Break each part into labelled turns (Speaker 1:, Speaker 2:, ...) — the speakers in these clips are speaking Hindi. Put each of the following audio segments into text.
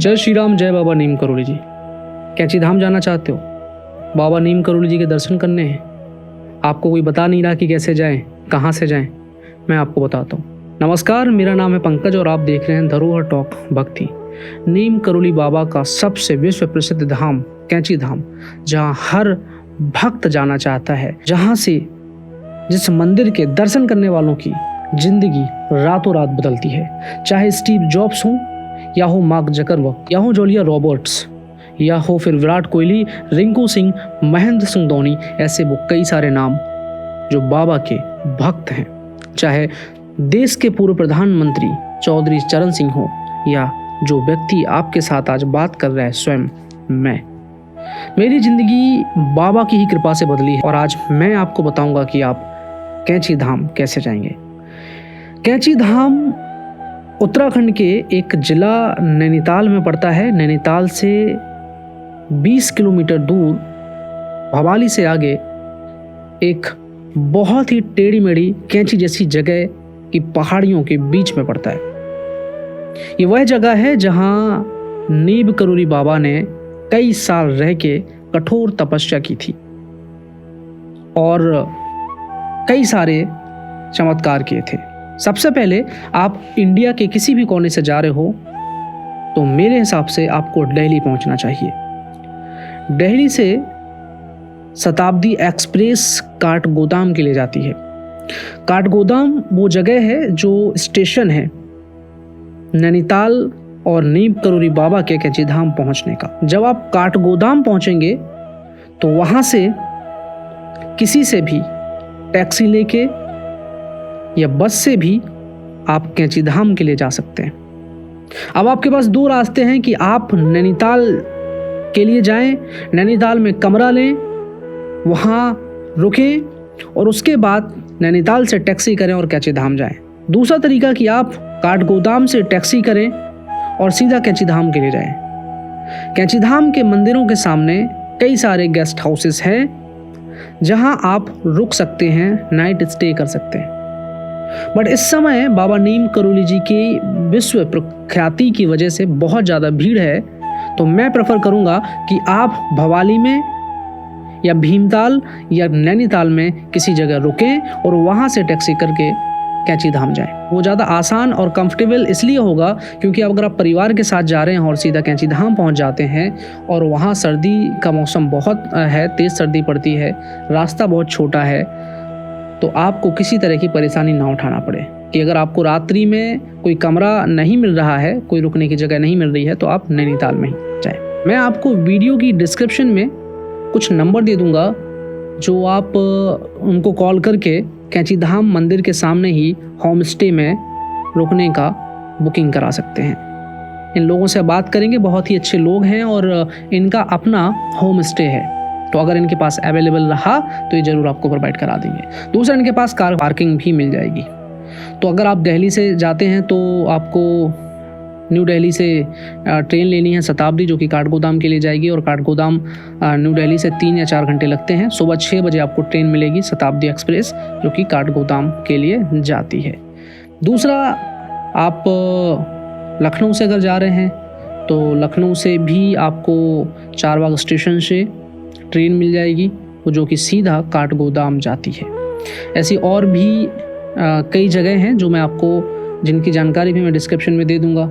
Speaker 1: जय श्री राम, जय बाबा नीम करोली जी। कैंची धाम जाना चाहते हो? बाबा नीम करोली जी के दर्शन करने हैं? आपको कोई बता नहीं रहा कि कैसे जाएं, कहाँ से जाएं? मैं आपको बताता हूँ। नमस्कार, मेरा नाम है पंकज और आप देख रहे हैं धरोहर टॉक भक्ति। नीम करोली बाबा का सबसे विश्व प्रसिद्ध धाम कैंची धाम, जहाँ हर भक्त जाना चाहता है, जहाँ से जिस मंदिर के दर्शन करने वालों की जिंदगी रातों रात बदलती है। चाहे स्टीव जॉब्स हो या हो मार्क जकरबर्ग या हो जूलिया रॉबर्ट्स या हो फिर विराट कोहली, रिंकू सिंह, महेंद्र सिंह धोनी, ऐसे वो कई सारे नाम जो बाबा के भक्त हैं। चाहे देश के पूर्व प्रधानमंत्री चौधरी चरण सिंह हो या जो व्यक्ति आपके साथ आज बात कर रहा है स्वयं मैं। मेरी जिंदगी बाबा की ही कृपा से बदली है और आज मैं आपको बताऊंगा कि आप कैंची धाम कैसे जाएंगे। कैंची धाम उत्तराखंड के एक जिला नैनीताल में पड़ता है। नैनीताल से 20 किलोमीटर दूर भवाली से आगे एक बहुत ही टेढ़ी मेढ़ी कैंची जैसी जगह की पहाड़ियों के बीच में पड़ता है। ये वह जगह है जहां नीम करोली बाबा ने कई साल रह के कठोर तपस्या की थी और कई सारे चमत्कार किए थे। सबसे पहले आप इंडिया के किसी भी कोने से जा रहे हो तो मेरे हिसाब से आपको दिल्ली पहुंचना चाहिए। दिल्ली से शताब्दी एक्सप्रेस काठगोदाम के लिए जाती है। काठगोदाम वो जगह है जो स्टेशन है नैनीताल और नीम करोली बाबा के कैंची धाम पहुंचने का। जब आप काठगोदाम पहुंचेंगे तो वहां से किसी से भी टैक्सी लेके या बस से भी आप कैंची धाम के लिए जा सकते हैं। अब आपके पास दो रास्ते हैं कि आप नैनीताल के लिए जाएं, नैनीताल में कमरा लें, वहाँ रुकें और उसके बाद नैनीताल से टैक्सी करें और कैंची धाम जाएं। दूसरा तरीका कि आप काठगोदाम से टैक्सी करें और सीधा कैंची धाम के लिए जाएं। कैंची धाम के मंदिरों के सामने कई सारे गेस्ट हाउसेस हैं जहां आप रुक सकते हैं, नाइट स्टे कर सकते हैं। बट इस समय बाबा नीम करोली जी की विश्व प्रख्याति की वजह से बहुत ज़्यादा भीड़ है, तो मैं प्रेफर करूंगा कि आप भवाली में या भीमताल या नैनीताल में किसी जगह रुकें और वहां से टैक्सी करके कैंची धाम जाएं। वो ज़्यादा आसान और कंफर्टेबल इसलिए होगा क्योंकि अगर आप परिवार के साथ जा रहे हैं और सीधा कैंची धाम पहुंच जाते हैं और वहाँ सर्दी का मौसम बहुत है, तेज़ सर्दी पड़ती है, रास्ता बहुत छोटा है, तो आपको किसी तरह की परेशानी ना उठाना पड़े कि अगर आपको रात्रि में कोई कमरा नहीं मिल रहा है, कोई रुकने की जगह नहीं मिल रही है, तो आप नैनीताल में ही जाएं। मैं आपको वीडियो की डिस्क्रिप्शन में कुछ नंबर दे दूंगा जो आप उनको कॉल करके कैंची धाम मंदिर के सामने ही होम स्टे में रुकने का बुकिंग करा सकते हैं। इन लोगों से बात करेंगे, बहुत ही अच्छे लोग हैं और इनका अपना होम स्टे है, तो अगर इनके पास अवेलेबल रहा तो ये ज़रूर आपको प्रोवाइड करा देंगे। दूसरा, इनके पास कार पार्किंग भी मिल जाएगी। तो अगर आप दिल्ली से जाते हैं तो आपको न्यू दिल्ली से ट्रेन लेनी है शताब्दी, जो कि काठगोदाम के लिए जाएगी और काठगोदाम न्यू दिल्ली से 3 या 4 घंटे लगते हैं। सुबह 6 बजे आपको ट्रेन मिलेगी शताब्दी एक्सप्रेस, जो कि काठगोदाम के लिए जाती है। दूसरा, आप लखनऊ से अगर जा रहे हैं तो लखनऊ से भी आपको चारबाग स्टेशन से ट्रेन मिल जाएगी, जो कि सीधा काठगोदाम जाती है। ऐसी और भी कई जगह हैं जो मैं आपको जिनकी जानकारी भी मैं डिस्क्रिप्शन में दे दूंगा।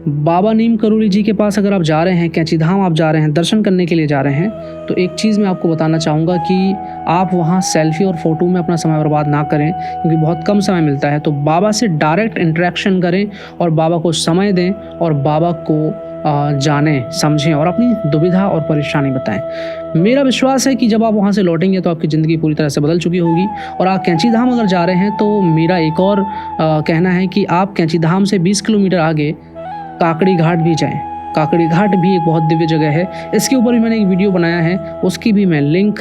Speaker 1: बाबा नीम करोली जी के पास अगर आप जा रहे हैं, कैंची धाम आप जा रहे हैं, दर्शन करने के लिए जा रहे हैं, तो एक चीज़ मैं आपको बताना चाहूँगा कि आप वहाँ सेल्फी और फ़ोटो में अपना समय बर्बाद ना करें, क्योंकि बहुत कम समय मिलता है। तो बाबा से डायरेक्ट इंटरेक्शन करें और बाबा को समय दें और बाबा को जानें, समझें और अपनी दुविधा और परेशानी बताएं। मेरा विश्वास है कि जब आप वहाँ से लौटेंगे तो आपकी ज़िंदगी पूरी तरह से बदल चुकी होगी। और आप कैंची धाम अगर जा रहे हैं तो मेरा एक और कहना है कि आप कैंची धाम से 20 किलोमीटर आगे काकड़ी घाट भी जाएं। काकड़ी घाट भी एक बहुत दिव्य जगह है। इसके ऊपर भी मैंने एक वीडियो बनाया है, उसकी भी मैं लिंक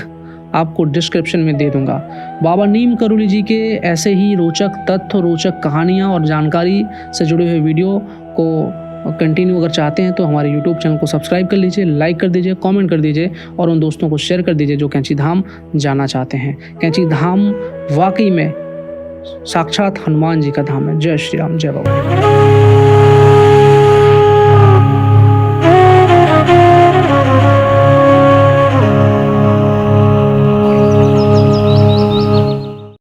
Speaker 1: आपको डिस्क्रिप्शन में दे दूंगा। बाबा नीम करोली जी के ऐसे ही रोचक तथ्य, रोचक कहानियाँ और जानकारी से जुड़े हुए वीडियो को कंटिन्यू अगर चाहते हैं तो हमारे यूट्यूब चैनल को सब्सक्राइब कर लीजिए, लाइक कर दीजिए, कमेंट कर दीजिए और उन दोस्तों को शेयर कर दीजिए जो कैंची धाम जाना चाहते हैं। कैंची धाम वाकई में साक्षात हनुमान जी का धाम है। जय श्री राम, जय बाबा।